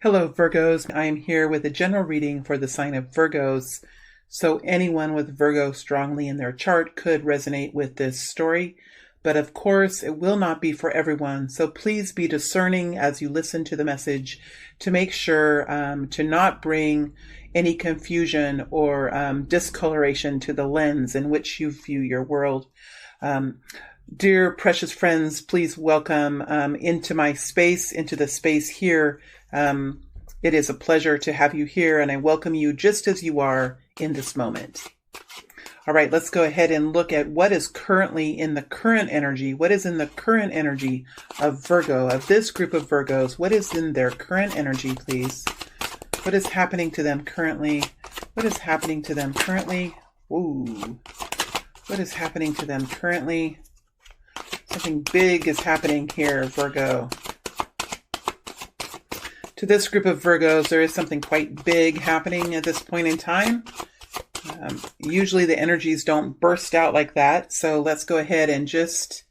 Hello, Virgos. I am here with a general reading for the sign of Virgos. So anyone with Virgo strongly in their chart could resonate with this story. But of course, it will not be for everyone. So please be discerning as you listen to the message to make sure to not bring any confusion or discoloration to the lens in which you view your world. Dear precious friends, please welcome into my space, into the space here. It is a pleasure to have you here, and I welcome you just as you are in this moment. All right, let's go ahead and look at what is currently in the current energy. What is in the current energy of Virgo, of this group of Virgos? What is in their current energy, please? What is happening to them currently? What is happening to them currently? Ooh. What is happening to them currently? Something big is happening here, Virgo. To this group of Virgos, there is something quite big happening at this point in time. Usually the energies don't burst out like that. So let's go ahead and just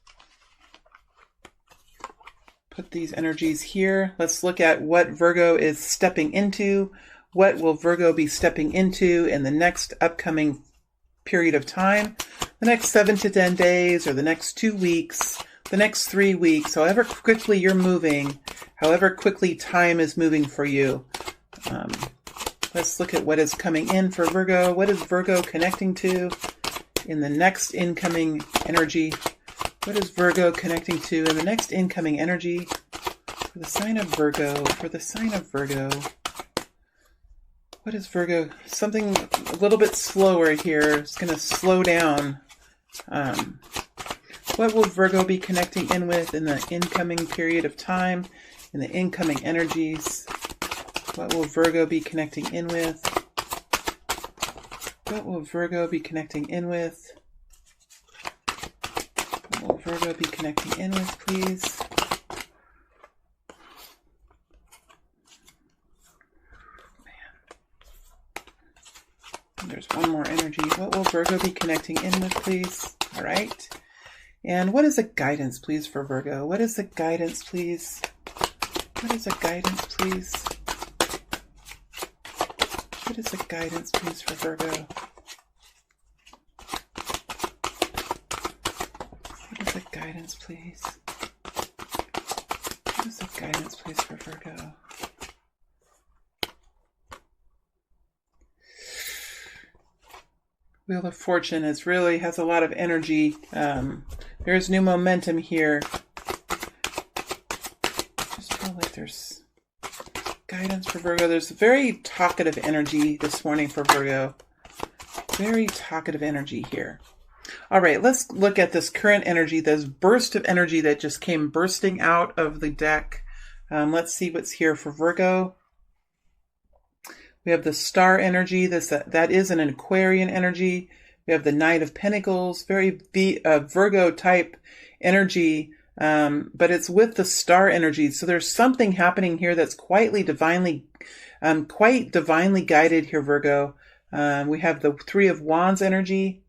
put these energies here. Let's look at what Virgo is stepping into. What will Virgo be stepping into in the next upcoming period of time? The next 7 to 10 days, or the next 2 weeks, the next 3 weeks, however quickly you're moving, however quickly time is moving for you. Let's look at what is coming in for Virgo. What is Virgo connecting to in the next incoming energy? What is Virgo connecting to in the next incoming energy for the sign of Virgo? For the sign of Virgo. What is Virgo? Something a little bit slower here. It's going to slow down. What will Virgo be connecting in with in the incoming period of time, in the incoming energies? What will Virgo be connecting in with? What will Virgo be connecting in with? What will Virgo be connecting in with, please? There's one more energy. What will Virgo be connecting in with, please? All right. And what is the guidance, please, for Virgo? What is the guidance, please? What is the guidance, please? What is the guidance, please, for Virgo? What is the guidance, please? What is the guidance, please, for Virgo? Wheel of Fortune really has a lot of energy. There's new momentum here. Just feel like there's guidance for Virgo. There's very talkative energy this morning for Virgo. Very talkative energy here. All right, let's look at this current energy, this burst of energy that just came bursting out of the deck. Let's see what's here for Virgo. We have the star energy. That is an Aquarian energy. We have the Knight of Pentacles, very Virgo type energy, but it's with the star energy. So there's something happening here that's quite divinely guided here, Virgo. We have the Three of Wands energy.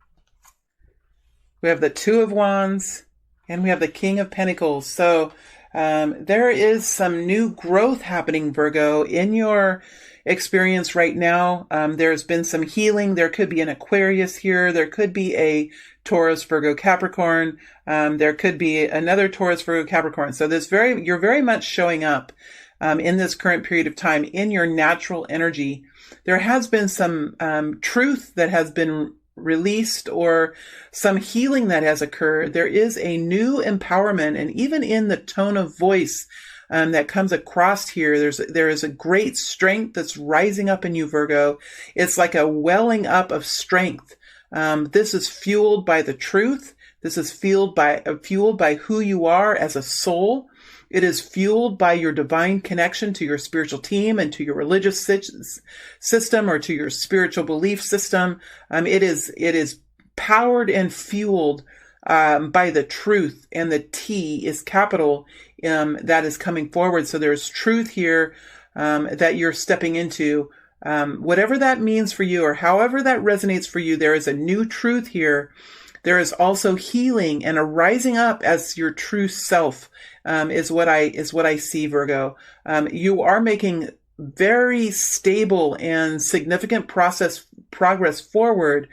We have the Two of Wands, and we have the King of Pentacles. So there is some new growth happening, Virgo, in your experience right now. There's been some healing. There could be an Aquarius here. There could be a Taurus, Virgo, Capricorn. There could be another Taurus, Virgo, Capricorn. So you're very much showing up in this current period of time in your natural energy. There has been some truth that has been released, or some healing that has occurred. There is a new empowerment, and even in the tone of voice that comes across here, there is a great strength that's rising up in you, Virgo. It's like a welling up of strength. This is fueled by the truth. This is fueled by who you are as a soul. It is fueled by your divine connection to your spiritual team and to your religious system, or to your spiritual belief system. It is powered and fueled by the truth, and the T is capital that is coming forward. So there's truth here that you're stepping into. Whatever that means for you, or however that resonates for you, there is a new truth here. There is also healing and a rising up as your true self, is what I see, Virgo. You are making very stable and significant progress forward.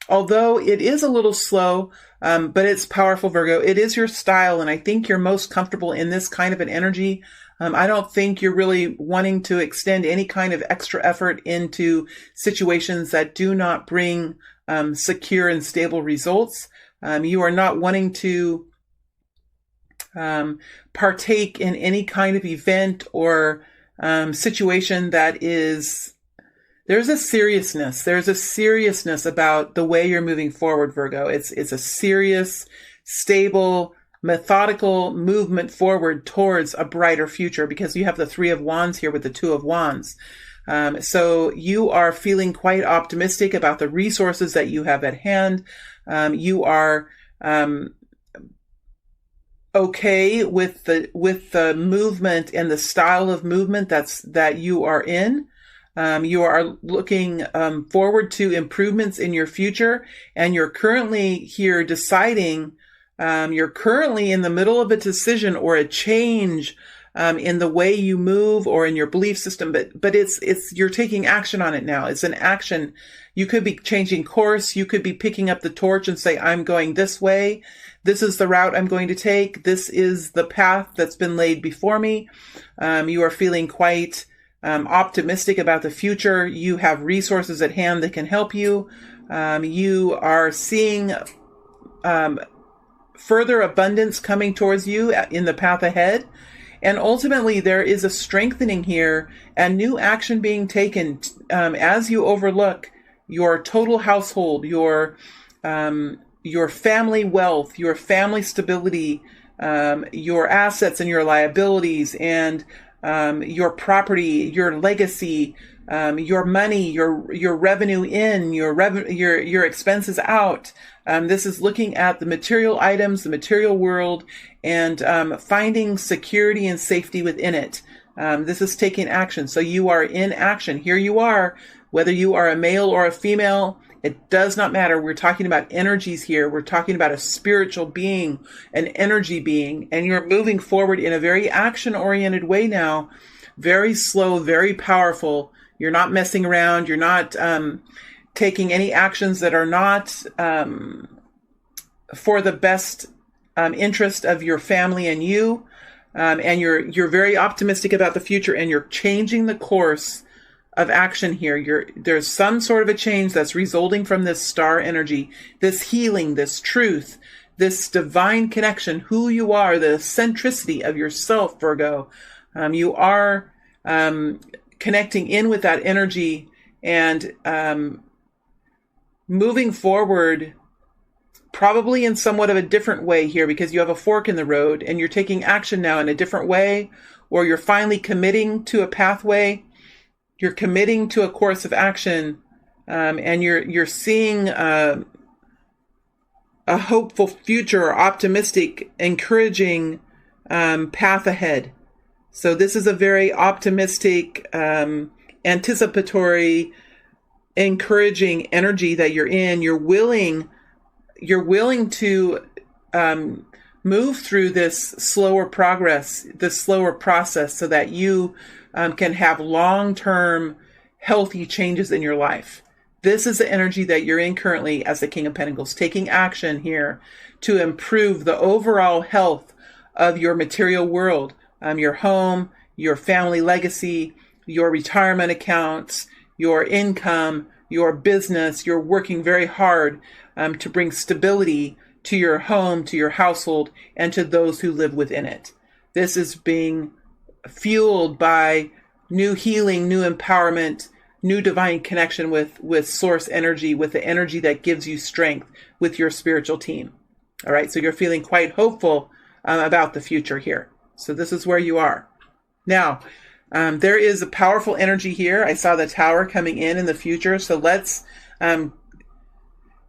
Although it is a little slow, but it's powerful, Virgo. It is your style, and I think you're most comfortable in this kind of an energy. I don't think you're really wanting to extend any kind of extra effort into situations that do not bring secure and stable results. You are not wanting to partake in any kind of event or situation that is, there's a seriousness about the way you're moving forward, Virgo. It's a serious, stable, methodical movement forward towards a brighter future, because you have the Three of Wands here with the Two of Wands. So you are feeling quite optimistic about the resources that you have at hand. You are okay with the movement and the style of movement that you are in. You are looking forward to improvements in your future, and you're currently here deciding. You're currently in the middle of a decision or a change in the way you move or in your belief system, but it's you're taking action on it now. It's an action. You could be changing course. You could be picking up the torch and say, I'm going this way. This is the route I'm going to take. This is the path that's been laid before me. You are feeling quite optimistic about the future. You have resources at hand that can help you. You are seeing further abundance coming towards you in the path ahead. And ultimately, there is a strengthening here and new action being taken as you overlook your total household, your family wealth, your family stability, your assets and your liabilities, and your property, your legacy, your money, your revenue in, your expenses out. This is looking at the material items, the material world, and finding security and safety within it. This is taking action. So you are in action. Here you are, whether you are a male or a female, it does not matter. We're talking about energies here. We're talking about a spiritual being, an energy being, and you're moving forward in a very action-oriented way now. Very slow, very powerful. You're not messing around. You're not taking any actions that are not for the best interest of your family and you. And you're very optimistic about the future, and you're changing the course of action here. There's some sort of a change that's resulting from this star energy, this healing, this truth, this divine connection, who you are, the centricity of yourself, Virgo. You are connecting in with that energy and moving forward probably in somewhat of a different way here, because you have a fork in the road and you're taking action now in a different way, or you're finally committing to a pathway. You're committing to a course of action, and you're seeing a hopeful future, or optimistic, encouraging path ahead. So this is a very optimistic, anticipatory, encouraging energy that you're in. You're willing to move through this slower progress, this slower process, so that you can have long-term healthy changes in your life. This is the energy that you're in currently as the King of Pentacles, taking action here to improve the overall health of your material world, your home, your family legacy, your retirement accounts, your income, your business. You're working very hard to bring stability to your home, to your household, and to those who live within it. This is being fueled by new healing, new empowerment, new divine connection with source energy, with the energy that gives you strength with your spiritual team. All right, so you're feeling quite hopeful about the future here. So this is where you are. Now, there is a powerful energy here. I saw the Tower coming in the future. So let's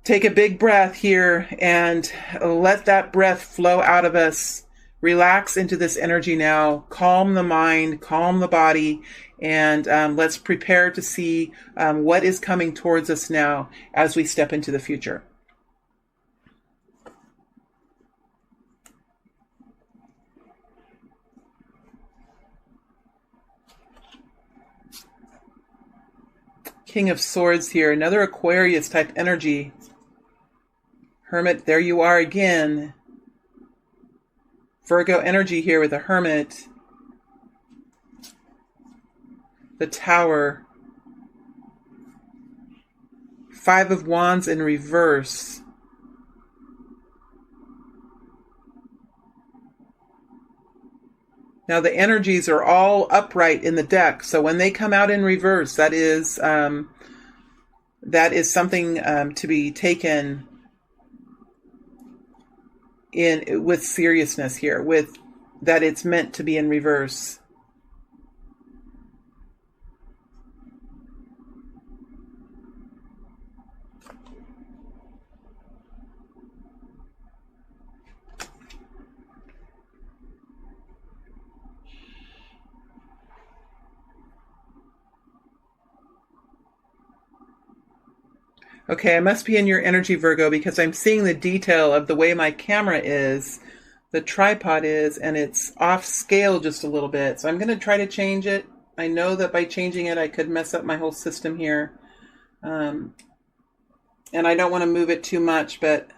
take a big breath here and let that breath flow out of us. Relax into this energy now. Calm the mind, calm the body, and let's prepare to see what is coming towards us now as we step into the future. King of Swords here, another Aquarius type energy. Hermit, there you are again. Virgo energy here with a Hermit. The Tower. Five of Wands in reverse. Now the energies are all upright in the deck, so when they come out in reverse, that is something to be taken in with seriousness here, with that it's meant to be in reverse. Okay, I must be in your energy, Virgo, because I'm seeing the detail of the way my camera is, the tripod is, and it's off scale just a little bit. So I'm going to try to change it. I know that by changing it, I could mess up my whole system here. And I don't want to move it too much, but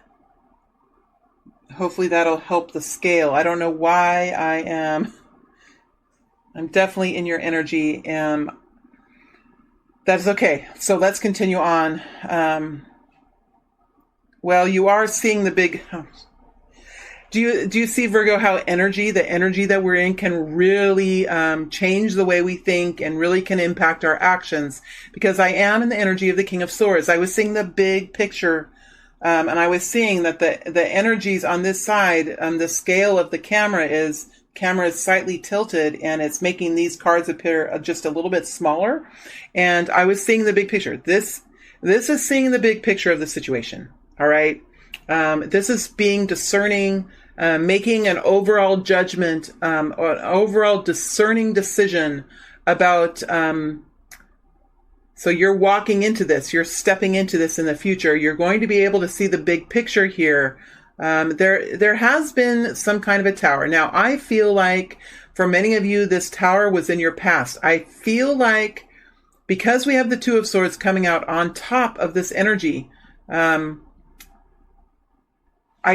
hopefully that'll help the scale. I don't know why I'm definitely in your energy. That's okay. So let's continue on. Well, you are seeing the big... Do you see, Virgo, how the energy that we're in can really change the way we think and really can impact our actions? Because I am in the energy of the King of Swords. I was seeing the big picture, and I was seeing that the energies on this side, the scale of the camera is slightly tilted, and it's making these cards appear just a little bit smaller. And I was seeing the big picture. This is seeing the big picture of the situation. All right. This is being discerning, making an overall judgment, or an overall discerning decision about, so you're walking into this, you're stepping into this in the future. You're going to be able to see the big picture here. There has been some kind of a tower. Now, I feel like for many of you, this tower was in your past. I feel like because we have the Two of Swords coming out on top of this energy, I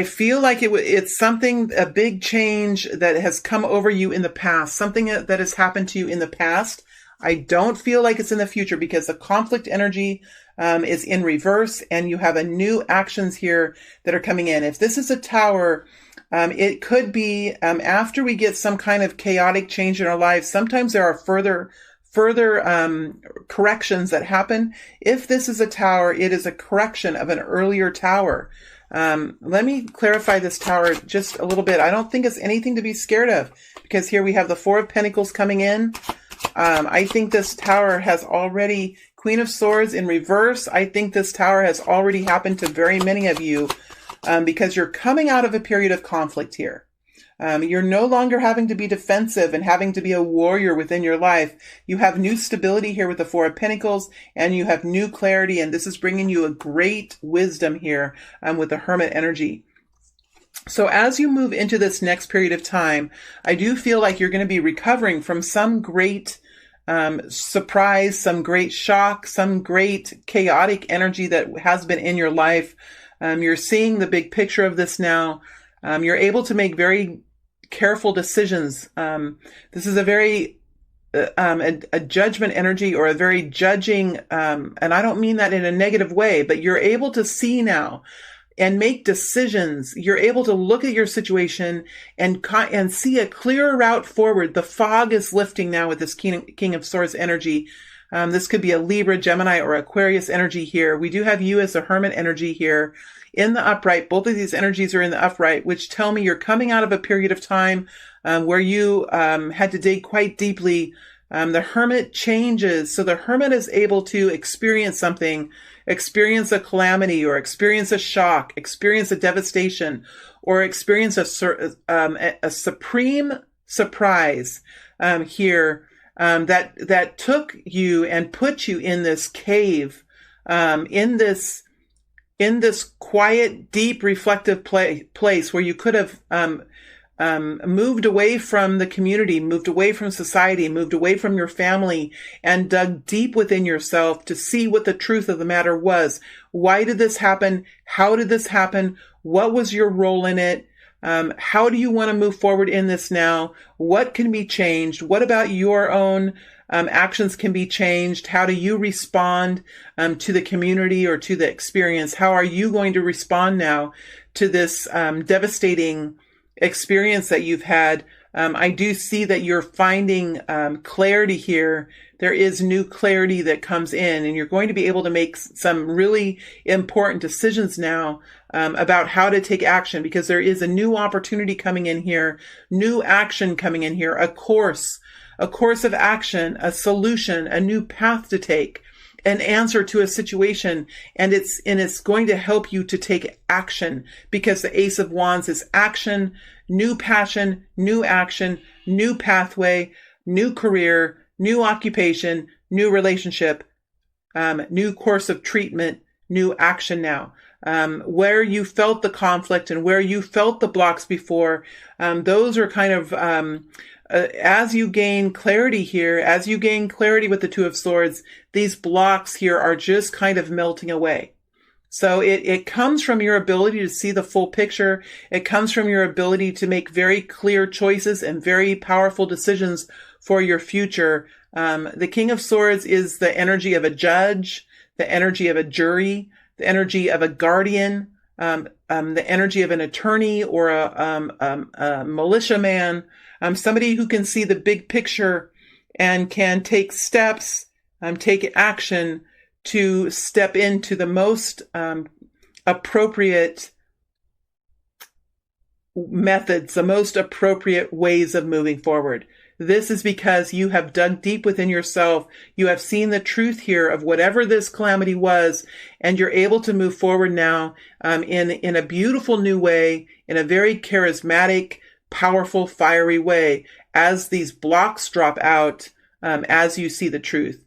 feel like it's something, a big change that has come over you in the past, something that has happened to you in the past. I don't feel like it's in the future because the conflict energy is in reverse, and you have a new actions here that are coming in. If this is a tower, it could be after we get some kind of chaotic change in our lives. Sometimes there are further corrections that happen. If this is a tower, it is a correction of an earlier tower. Let me clarify this tower just a little bit. I don't think it's anything to be scared of, because here we have the Four of Pentacles coming in. I think this tower has already, Queen of Swords in reverse. I think this tower has already happened to very many of you, because you're coming out of a period of conflict here. You're no longer having to be defensive and having to be a warrior within your life. You have new stability here with the Four of Pentacles, and you have new clarity, and this is bringing you a great wisdom here with the Hermit energy. So as you move into this next period of time, I do feel like you're going to be recovering from some great surprise, some great shock, some great chaotic energy that has been in your life. You're seeing the big picture of this now. You're able to make very careful decisions. This is a very a judgment energy, or a very judging, and I don't mean that in a negative way, but you're able to see now and make decisions. You're able to look at your situation and see a clearer route forward. The fog is lifting now with this King of Swords energy. This could be a Libra, Gemini, or Aquarius energy here. We do have you as a Hermit energy here in the upright. Both of these energies are in the upright, which tell me you're coming out of a period of time where you had to dig quite deeply. The Hermit changes. So the Hermit is able to experience something, experience a calamity, or experience a shock, experience a devastation, or experience a supreme surprise here that took you and put you in this cave, in this quiet, deep, reflective place where you could have moved away from the community, moved away from society, moved away from your family, and dug deep within yourself to see what the truth of the matter was. Why did this happen? How did this happen? What was your role in it? How do you want to move forward in this now? What can be changed? What about your own actions can be changed? How do you respond to the community or to the experience? How are you going to respond now to this devastating experience that you've had? I do see that you're finding clarity here. There is new clarity that comes in, and you're going to be able to make some really important decisions now about how to take action, because there is a new opportunity coming in here, new action coming in here, a course of action, a solution, a new path to take, an answer to a situation, and it's going to help you to take action, because the Ace of Wands is action, new passion, new action, new pathway, new career, new occupation, new relationship, new course of treatment, new action now. Where you felt the conflict and where you felt the blocks before, those are kind of, as you gain clarity here, as you gain clarity with the Two of Swords, these blocks here are just kind of melting away. So it comes from your ability to see the full picture. It comes from your ability to make very clear choices and very powerful decisions for your future. The King of Swords is the energy of a judge, the energy of a jury, the energy of a guardian, the energy of an attorney or a militiaman, somebody who can see the big picture and can take steps, take action to step into the most appropriate methods, the most appropriate ways of moving forward. This is because you have dug deep within yourself. You have seen the truth here of whatever this calamity was, and you're able to move forward now in a beautiful new way, in a very charismatic, powerful, fiery way, as these blocks drop out, as you see the truth.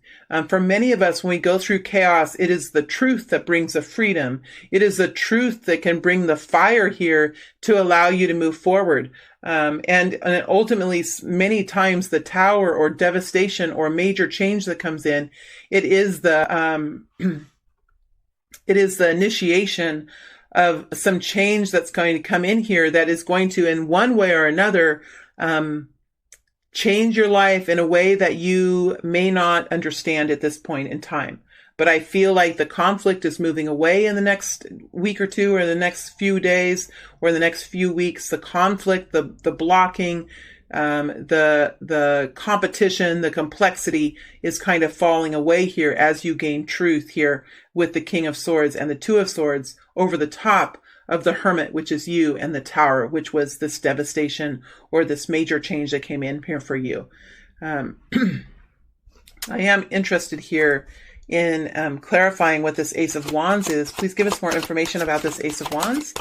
For many of us, when we go through chaos, it is the truth that brings the freedom. It is the truth that can bring the fire here to allow you to move forward. And ultimately, many times the tower or devastation or major change that comes in, it is the initiation of some change that's going to come in here that is going to, in one way or another, change your life in a way that you may not understand at this point in time. But I feel like the conflict is moving away in the next week or two, or the next few days, or the next few weeks. The conflict, the blocking, the competition, the complexity is kind of falling away here as you gain truth here with the King of Swords and the Two of Swords over the top of the Hermit, which is you, and the Tower, which was this devastation or this major change that came in here for you. I am interested here in clarifying what this Ace of Wands is. Please give us more information about this Ace of Wands.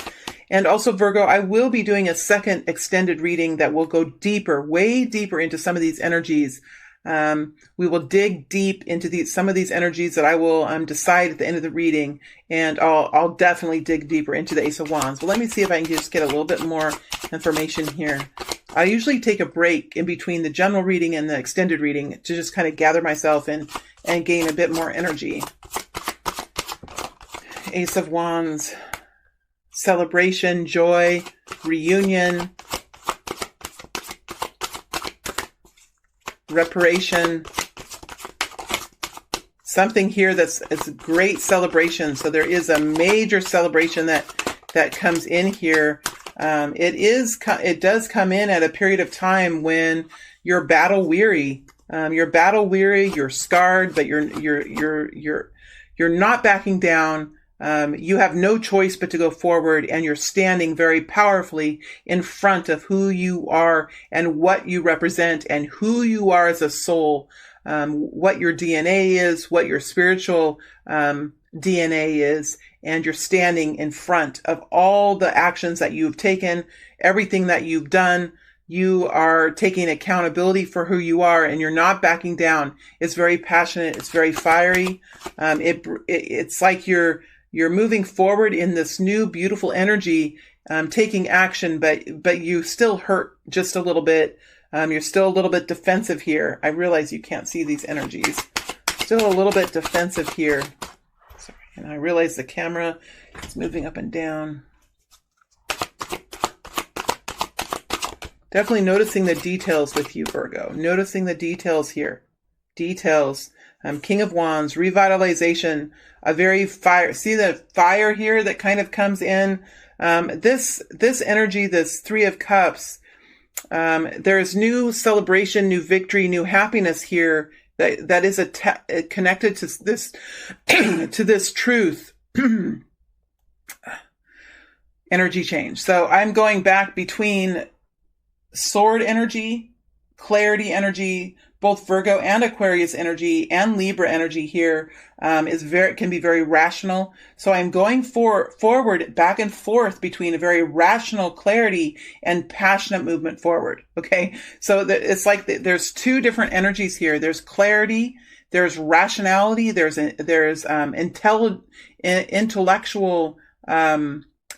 And also, Virgo, I will be doing a second extended reading that will go deeper, way deeper into some of these energies. We will dig deep into some of these energies that I will decide at the end of the reading, and I'll definitely dig deeper into the Ace of Wands. But let me see if I can just get a little bit more information here. I usually take a break in between the general reading and the extended reading to just kind of gather myself and gain a bit more energy. Ace of Wands, celebration, joy, reunion, reparation, something here it's a great celebration. So there is a major celebration that comes in here. It does come in at a period of time when you're battle weary. You're scarred, but you're not backing down. You have no choice but to go forward, and you're standing very powerfully in front of who you are and what you represent and who you are as a soul, what your DNA is, what your spiritual DNA is, and you're standing in front of all the actions that you've taken, everything that you've done. You are taking accountability for who you are, and you're not backing down. It's very passionate. It's very fiery. It's like you're moving forward in this new beautiful energy, taking action, but you still hurt just a little bit. You're still a little bit defensive here. I realize you can't see these energies. Still a little bit defensive here. Sorry. And I realize the camera is moving up and down. Definitely noticing the details with you, Virgo. Noticing the details here. Details. King of Wands, revitalization, a very fire. See the fire here that kind of comes in. This energy, this Three of Cups, there's new celebration, new victory, new happiness here that is connected to this to this truth. Energy change. So I'm going back between sword energy, clarity energy, both Virgo and Aquarius energy and Libra energy here can be very rational. So I'm going forward, back and forth between a very rational clarity and passionate movement forward. Okay, so it's like there's two different energies here. There's clarity, there's rationality, there's intellectual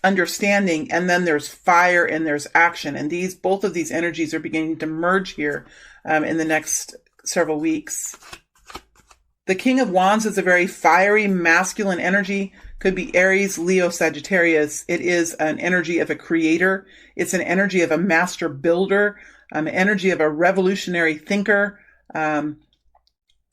understanding, and then there's fire and there's action. And both of these energies are beginning to merge here in the next several weeks. The King of Wands is a very fiery, masculine energy. Could be Aries, Leo, Sagittarius. It is an energy of a creator. It's an energy of a master builder, an energy of a revolutionary thinker, a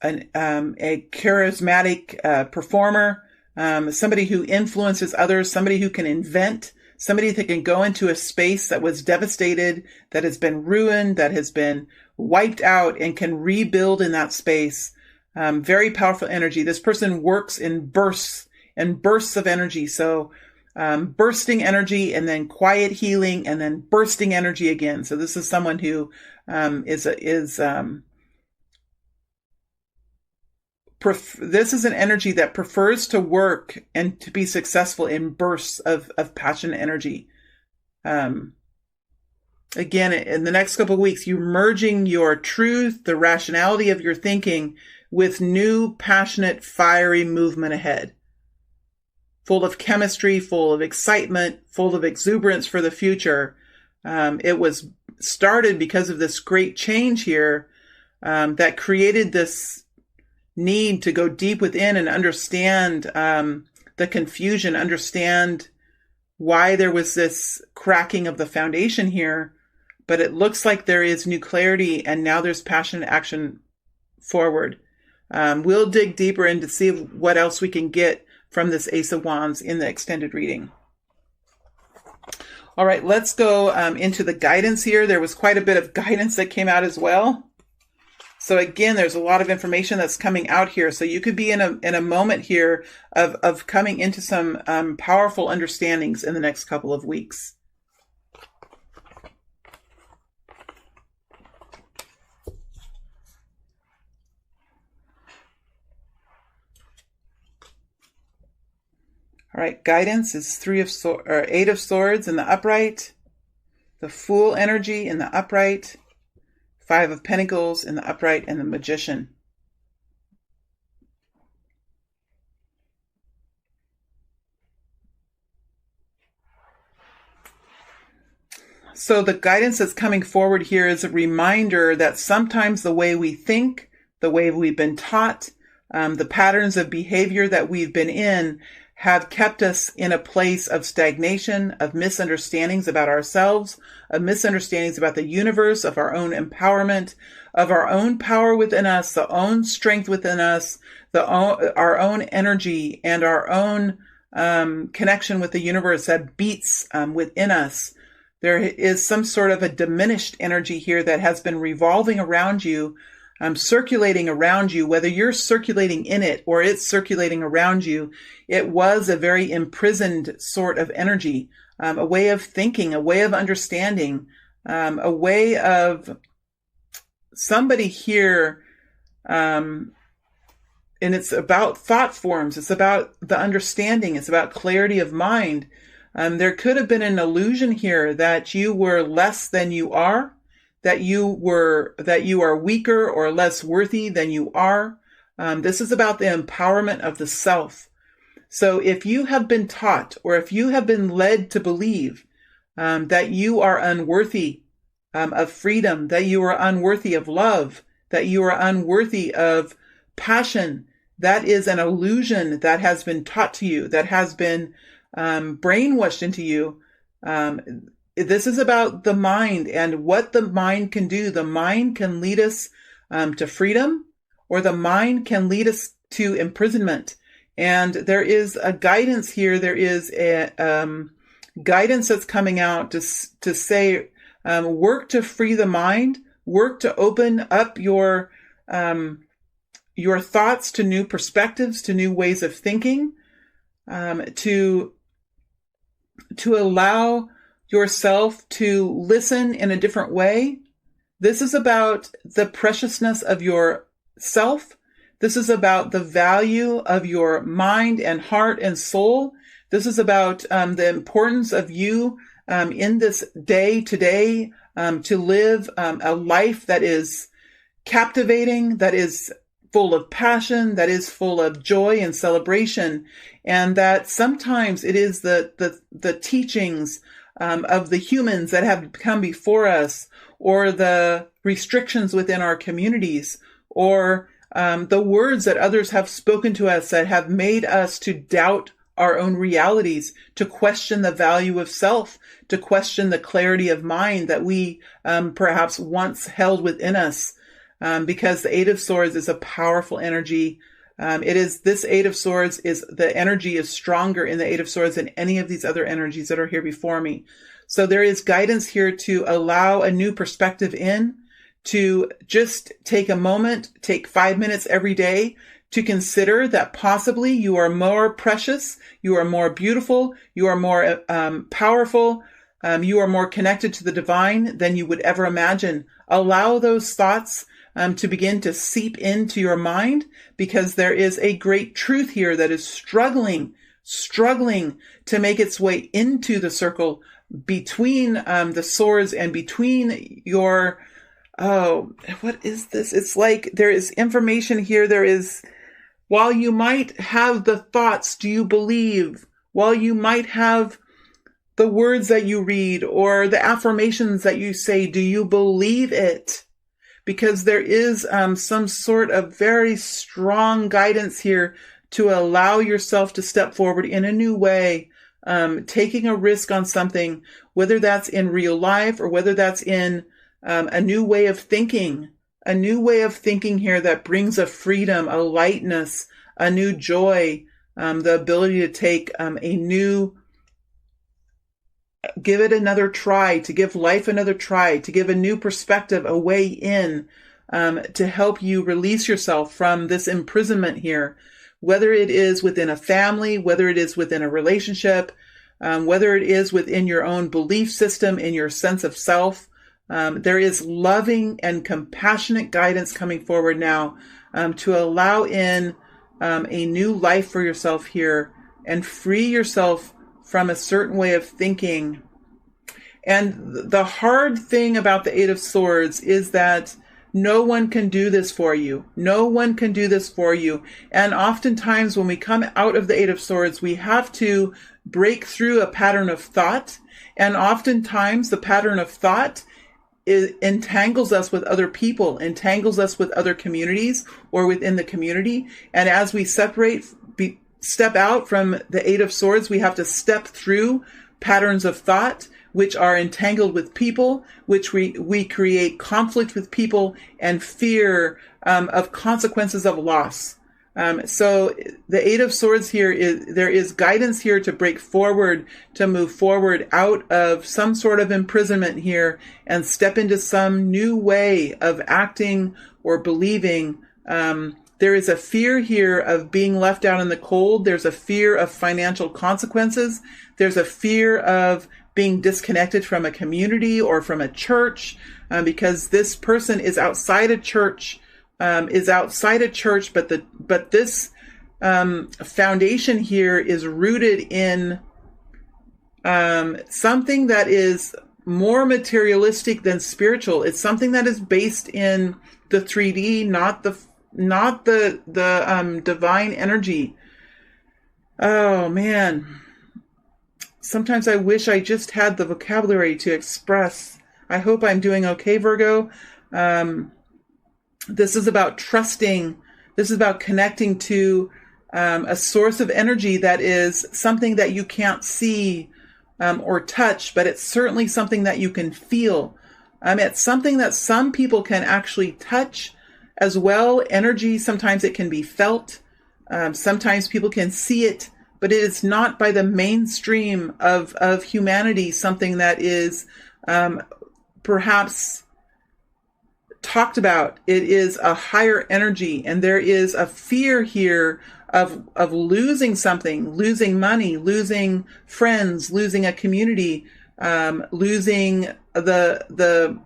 charismatic performer, somebody who influences others, somebody who can invent, somebody that can go into a space that was devastated, that has been ruined, that has been wiped out, and can rebuild in that space. Very powerful energy. This person works in bursts of energy. So bursting energy, and then quiet healing, and then bursting energy again. So this is someone who this is an energy that prefers to work and to be successful in bursts of passion energy. Again, in the next couple of weeks, you're merging your truth, the rationality of your thinking, with new, passionate, fiery movement ahead. Full of chemistry, full of excitement, full of exuberance for the future. It was started because of this great change here that created this need to go deep within and understand the confusion, understand why there was this cracking of the foundation here. But it looks like there is new clarity, and now there's passionate action forward. We'll dig deeper in to see what else we can get from this Ace of Wands in the extended reading. All right, let's go into the guidance here. There was quite a bit of guidance that came out as well. So again, there's a lot of information that's coming out here. So you could be in a moment here of coming into some powerful understandings in the next couple of weeks. All right, guidance is Eight of Swords in the upright, the Fool energy in the upright, Five of Pentacles in the upright, and the Magician. So the guidance that's coming forward here is a reminder that sometimes the way we think, the way we've been taught, the patterns of behavior that we've been in have kept us in a place of stagnation, of misunderstandings about ourselves, of misunderstandings about the universe, of our own empowerment, of our own power within us, the own strength within us, our own energy, and our own connection with the universe that beats within us. There is some sort of a diminished energy here that has been revolving around you, circulating around you, whether you're circulating in it or it's circulating around you. It was a very imprisoned sort of energy, a way of thinking, a way of understanding, a way of somebody here. And it's about thought forms. It's about the understanding. It's about clarity of mind. There could have been an illusion here that you were less than you are, that you are weaker or less worthy than you are. This is about the empowerment of the self. So if you have been taught, or if you have been led to believe, that you are unworthy of freedom, that you are unworthy of love, that you are unworthy of passion. That is an illusion that has been taught to you, that has been brainwashed into you. This is about the mind and what the mind can do. The mind can lead us to freedom, or the mind can lead us to imprisonment. And there is a guidance here. There is a guidance that's coming out to say, work to free the mind, work to open up your thoughts to new perspectives, to new ways of thinking, to allow yourself to listen in a different way. This is about the preciousness of yourself. This is about the value of your mind and heart and soul. This is about the importance of you in this day today to live a life that is captivating, that is full of passion, that is full of joy and celebration, and that sometimes it is the teachings of the humans that have come before us, or the restrictions within our communities, or the words that others have spoken to us that have made us to doubt our own realities, to question the value of self, to question the clarity of mind that we perhaps once held within us. Because the Eight of Swords is a powerful energy. This Eight of Swords the energy is stronger in the Eight of Swords than any of these other energies that are here before me. So there is guidance here to allow a new perspective in, to just take a moment, take 5 minutes every day to consider that possibly you are more precious, you are more beautiful, you are more powerful, you are more connected to the divine than you would ever imagine. Allow those thoughts to begin to seep into your mind, because there is a great truth here that is struggling to make its way into the circle between the swords and between your, what is this? It's like there is information here. There is, while you might have the thoughts, do you believe? While you might have the words that you read or the affirmations that you say, do you believe it? Because there is some sort of very strong guidance here to allow yourself to step forward in a new way, taking a risk on something, whether that's in real life or whether that's in a new way of thinking here that brings a freedom, a lightness, a new joy, the ability to take give it another try, to give life another try, to give a new perspective, a way in, to help you release yourself from this imprisonment here, whether it is within a family, whether it is within a relationship, whether it is within your own belief system, in your sense of self. There is loving and compassionate guidance coming forward now to allow in a new life for yourself here and free yourself from a certain way of thinking. And the hard thing about the Eight of Swords is that no one can do this for you. No one can do this for you. And oftentimes when we come out of the Eight of Swords, we have to break through a pattern of thought. And oftentimes the pattern of thought entangles us with other people, entangles us with other communities or within the community. And as we step out from the Eight of Swords, we have to step through patterns of thought which are entangled with people, which we create conflict with people and fear of consequences of loss. So the Eight of Swords here there is guidance here to break forward, to move forward out of some sort of imprisonment here and step into some new way of acting or believing. There is a fear here of being left out in the cold. There's a fear of financial consequences. There's a fear of being disconnected from a community or from a church, because this person is outside a church, but this foundation here is rooted in something that is more materialistic than spiritual. It's something that is based in the 3D, not the divine energy. Oh man. sometimes I wish I just had the vocabulary to express. I hope I'm doing okay, Virgo. This is about trusting. This is about connecting to a source of energy that is something that you can't see or touch, but it's certainly something that you can feel. It's something that some people can actually touch as well. Energy, sometimes it can be felt. Sometimes people can see it, but it is not by the mainstream of humanity something that is perhaps talked about. It is a higher energy, and there is a fear here of losing something, losing money, losing friends, losing a community, losing the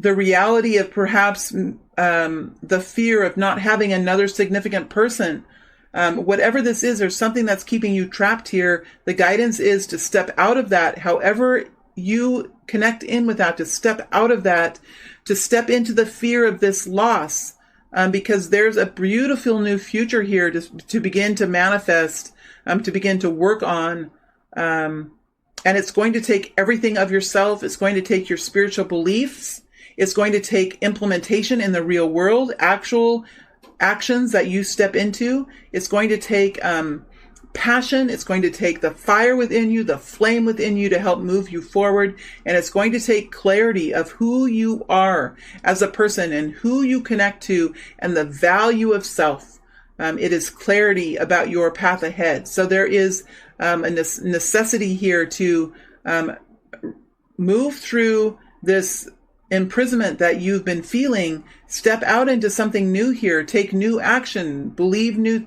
reality of perhaps the fear of not having another significant person. Whatever this is, there's something that's keeping you trapped here. The guidance is to step out of that. However you connect in with that, to step out of that, to step into the fear of this loss, because there's a beautiful new future here to begin to manifest, to begin to work on. And it's going to take everything of yourself. It's going to take your spiritual beliefs. It's going to take implementation in the real world, actual actions that you step into. It's going to take passion. It's going to take the fire within you, the flame within you to help move you forward. And it's going to take clarity of who you are as a person and who you connect to and the value of self. It is clarity about your path ahead. So there is a necessity here to move through this imprisonment that you've been feeling, step out into something new here, take new action, believe new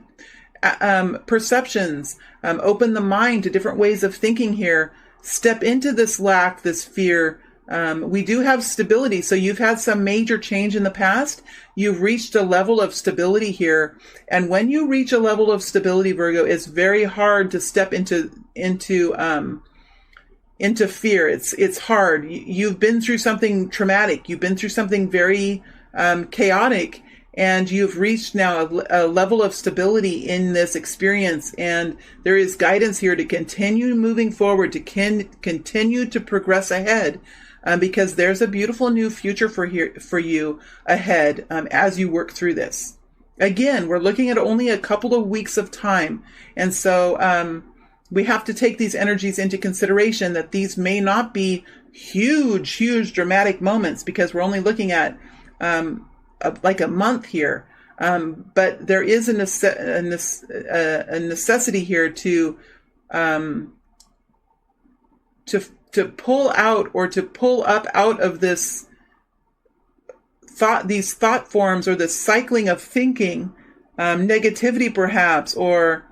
perceptions, open the mind to different ways of thinking here, step into this lack, this fear. We do have stability. So you've had some major change in the past. You've reached a level of stability here. And when you reach a level of stability, Virgo, it's very hard to step into fear. It's hard. You've been through something traumatic. You've been through something very chaotic, and you've reached now a level of stability in this experience. And there is guidance here to continue moving forward, to continue to progress ahead, because there's a beautiful new future for you ahead as you work through this. Again, we're looking at only a couple of weeks of time. And so we have to take these energies into consideration, that these may not be huge dramatic moments, because we're only looking at like a month here. But there is a necessity here to pull out, or to pull up out of this thought, these thought forms, or this cycling of thinking, negativity perhaps, or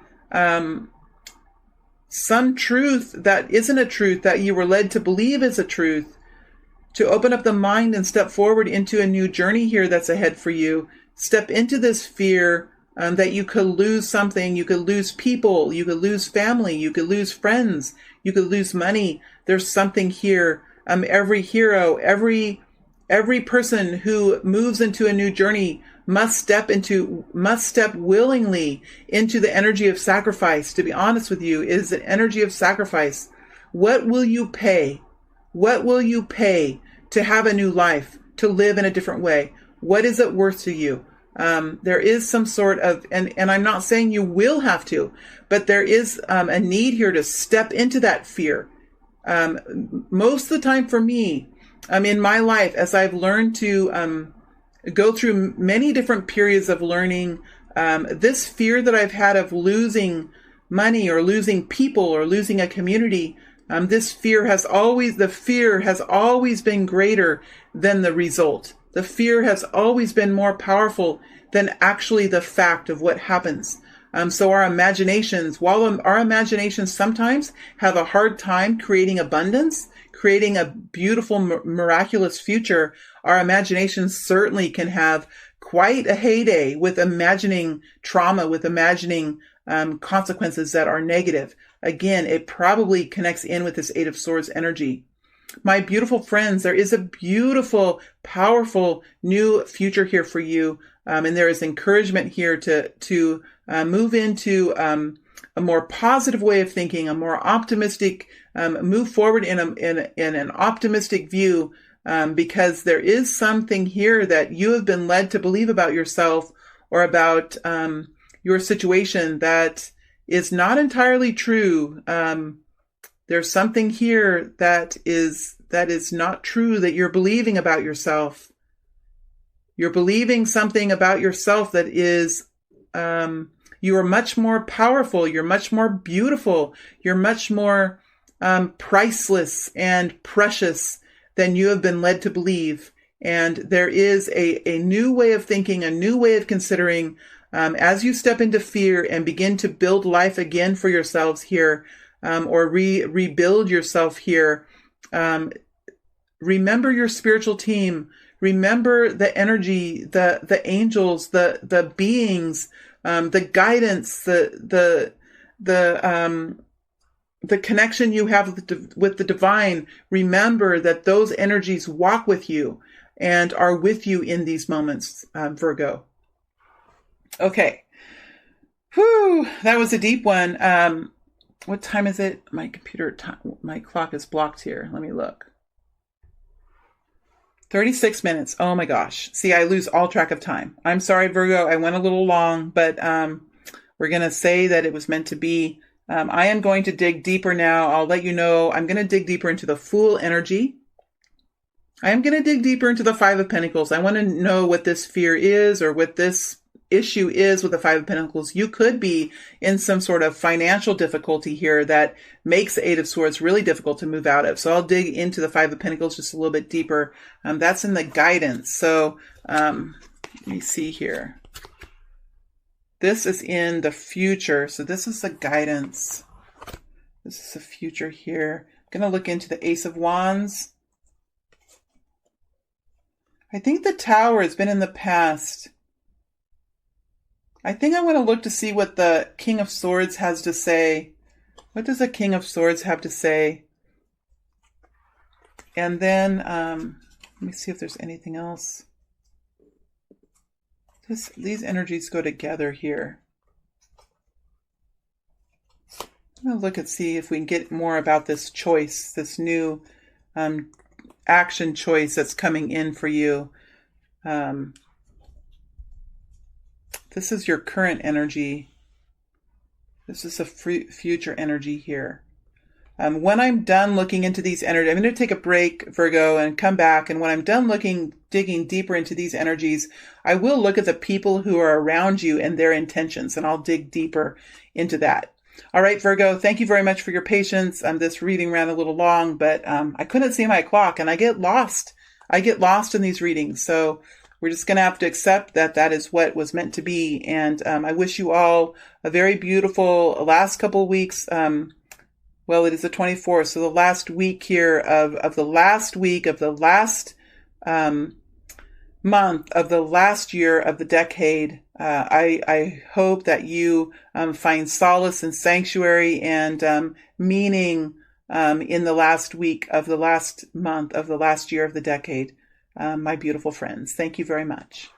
some truth that isn't a truth that you were led to believe is a truth, to open up the mind and step forward into a new journey here that's ahead for you. Step into this fear that you could lose something. You could lose people. You could lose family. You could lose friends. You could lose money. There's something here. Every hero, every person who moves into a new journey must step willingly into the energy of sacrifice. To be honest with you, it is an energy of sacrifice. What will you pay? What will you pay to have a new life, to live in a different way? What is it worth to you? There is some sort of, and I'm not saying you will have to, but there is a need here to step into that fear. Most of the time for me, in my life, as I've learned to go through many different periods of learning, this fear that I've had of losing money, or losing people, or losing a community, the fear has always been greater than the result. The fear has always been more powerful than actually the fact of what happens. So our imaginations, while our imaginations sometimes have a hard time creating abundance, creating a beautiful, miraculous future, our imaginations certainly can have quite a heyday with imagining trauma, with imagining consequences that are negative. Again, it probably connects in with this Eight of Swords energy. My beautiful friends, there is a beautiful, powerful new future here for you. And there is encouragement here to move into a more positive way of thinking, a more optimistic, move forward in an optimistic view, because there is something here that you have been led to believe about yourself or about your situation that is not entirely true. There's something here that is not true that you're believing about yourself. You're believing something about yourself that is, you are much more powerful. You're much more beautiful. You're much more priceless and precious than you have been led to believe. And there is a new way of thinking, a new way of considering, as you step into fear and begin to build life again for yourselves here, or rebuild yourself here. Remember your spiritual team. Remember the energy, the angels, the beings, the guidance, the connection you have with the divine. Remember that those energies walk with you and are with you in these moments, Virgo. Okay. Whew, that was a deep one. What time is it? My my clock is blocked here. Let me look. 36 minutes. Oh my gosh. See, I lose all track of time. I'm sorry, Virgo. I went a little long, but we're going to say that it was meant to be. I am going to dig deeper now. I'll let you know. I'm going to dig deeper into the Fool energy. I am going to dig deeper into the Five of Pentacles. I want to know what this fear is, or what this issue is with the Five of Pentacles. You could be in some sort of financial difficulty here that makes the Eight of Swords really difficult to move out of. So I'll dig into the Five of Pentacles just a little bit deeper. That's in the guidance. So let me see here. This is in the future. So this is the guidance. This is the future here. I'm going to look into the Ace of Wands. I think the Tower has been in the past. I think I want to look to see what the King of Swords has to say. What does the King of Swords have to say? And then, let me see if there's anything else. These energies go together here. I'm going to look and see if we can get more about this choice, this new action choice that's coming in for you. This is your current energy. This is a future energy here. When I'm done looking into these energies, I'm going to take a break, Virgo, and come back. And when I'm done digging deeper into these energies, I will look at the people who are around you and their intentions, and I'll dig deeper into that. All right, Virgo, thank you very much for your patience. This reading ran a little long, but I couldn't see my clock, and I get lost. I get lost in these readings. So we're just going to have to accept that that is what was meant to be. And I wish you all a very beautiful last couple of weeks. Well, it is the 24th. So the last week here of the last week of the last month of the last year of the decade. I hope that you find solace and sanctuary and meaning in the last week of the last month of the last year of the decade. My beautiful friends, thank you very much.